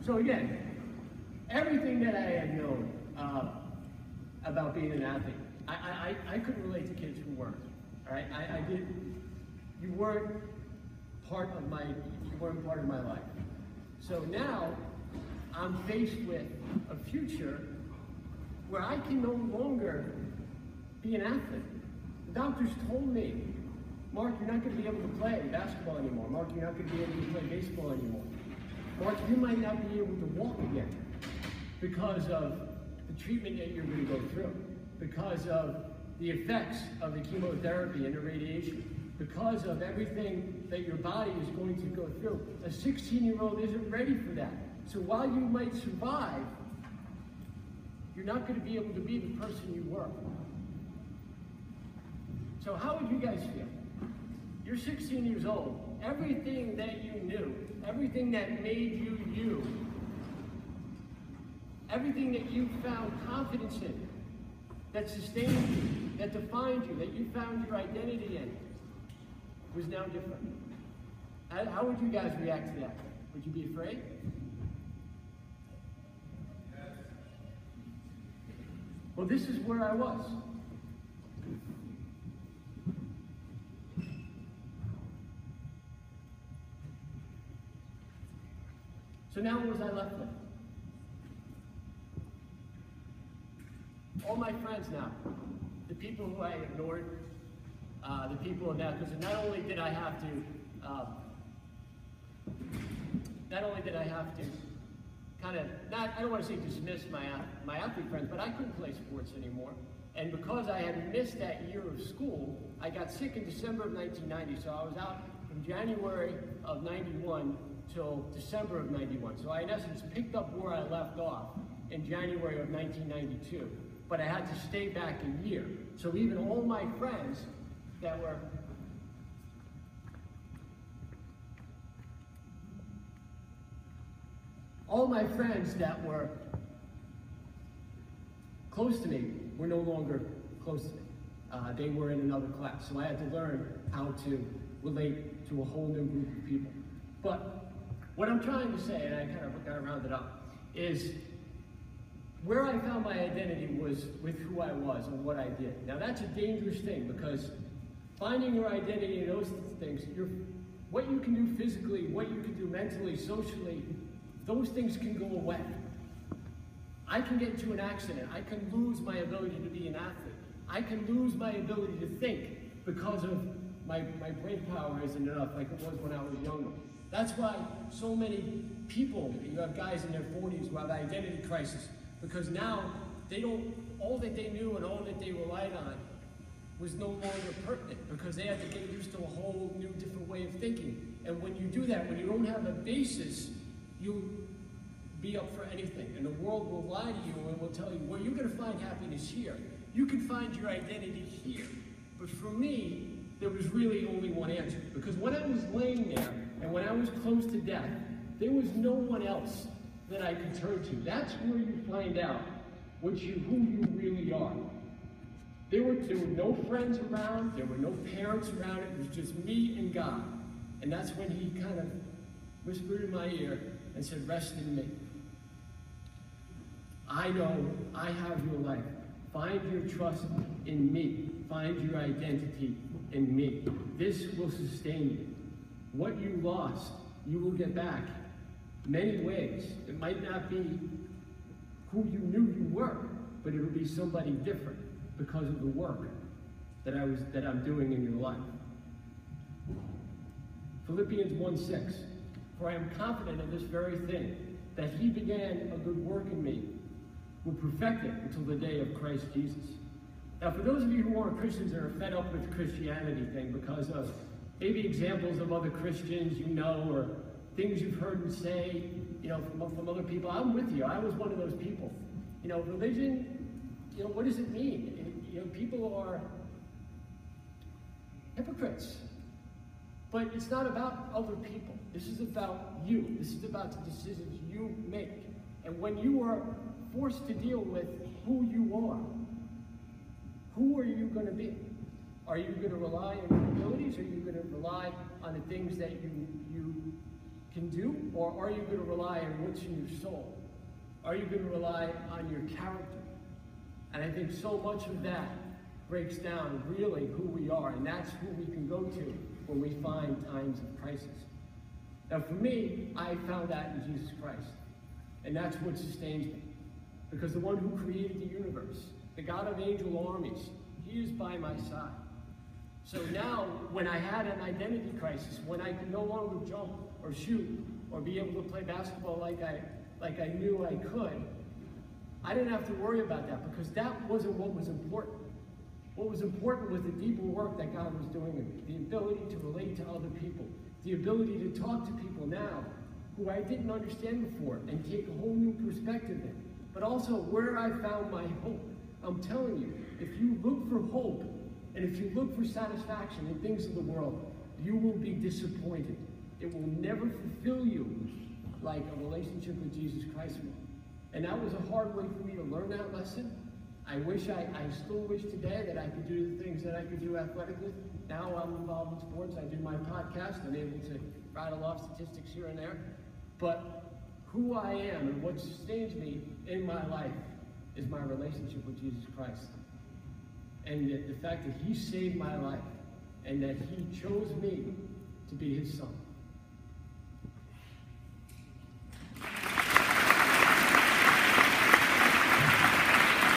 So again, everything that I had known about being an athlete, I couldn't relate to kids who weren't. All right, you weren't part of my life. So now I'm faced with a future where I can no longer be an athlete. The doctors told me, Mark, you're not going to be able to play basketball anymore. Mark, you're not going to be able to play baseball anymore. Mark, you might not be able to walk again because of the treatment that you're going to go through, because of the effects of the chemotherapy and the radiation, because of everything that your body is going to go through. A 16-year-old isn't ready for that. So while you might survive, you're not going to be able to be the person you were. So how would you guys feel? You're 16 years old. Everything that you knew, everything that made you you, everything that you found confidence in, that sustained you, that defined you, that you found your identity in, was now different. How would you guys react to that? Would you be afraid? Well, this is where I was. So now what was I left with? All my friends now, the people who I ignored, the people of that, because not only did I have to kind of, I don't want to say dismiss my athlete friends, but I couldn't play sports anymore. And because I had missed that year of school, I got sick in December of 1990, so I was out from January of 91 till December of 91. So I, in essence, picked up where I left off in January of 1992. But I had to stay back a year. So even all my friends that were close to me were no longer close to me. They were in another class. So I had to learn how to relate to a whole new group of people. But what I'm trying to say, and I kind of got to round it up, is where I found my identity was with who I was and what I did. Now that's a dangerous thing, because finding your identity in those things, what you can do physically, what you can do mentally, socially, those things can go away. I can get into an accident. I can lose my ability to be an athlete. I can lose my ability to think because of my brain power isn't enough like it was when I was younger. That's why so many people, you have guys in their 40s who have identity crisis, because now all that they knew and all that they relied on was no longer pertinent, because they had to get used to a whole new different way of thinking. And when you do that, when you don't have a basis, you'll be up for anything. And the world will lie to you and will tell you, well, you're going to find happiness here. You can find your identity here. But for me, there was really only one answer. Because when I was laying there and when I was close to death, there was no one else that I could turn to. That's where you find out who you really are. There were no friends around, there were no parents around, it was just me and God. And that's when he kind of whispered in my ear and said, rest in me. I know I have your life. Find your trust in me. Find your identity in me. This will sustain you. What you lost, you will get back many ways. It might not be who you knew you were, but it will be somebody different because of the work that I'm doing in your life. Philippians 1:6. For I am confident of this very thing, that he began a good work in me, will perfect it until the day of Christ Jesus. Now, for those of you who aren't Christians and are fed up with the Christianity thing because of maybe examples of other Christians you know, or things you've heard them say, from other people, I'm with you. I was one of those people. Religion, what does it mean? People are hypocrites. But it's not about other people. This is about you. This is about the decisions you make. And when you are forced to deal with who you are, who are you going to be? Are you going to rely on your abilities, or are you going to rely on the things that you can do, or are you going to rely on what's in your soul? Are you going to rely on your character? And I think so much of that breaks down really who we are, and that's who we can go to when we find times of crisis. Now for me, I found that in Jesus Christ, and that's what sustains me. Because the one who created the universe, the God of angel armies, he is by my side. So now, when I had an identity crisis, when I could no longer jump or shoot or be able to play basketball like I knew I could, I didn't have to worry about that because that wasn't what was important. What was important was the deeper work that God was doing, the ability to relate to other people, the ability to talk to people now who I didn't understand before and take a whole new perspective in. But also where I found my hope. I'm telling you, if you look for hope and if you look for satisfaction in things of the world, you will be disappointed. It will never fulfill you like a relationship with Jesus Christ will. And that was a hard way for me to learn that lesson. I still wish today that I could do the things that I could do athletically. Now I'm involved in sports. I do my podcast. I'm able to rattle off statistics here and there. But who I am and what sustains me in my life is my relationship with Jesus Christ. And the fact that he saved my life and that he chose me to be his son.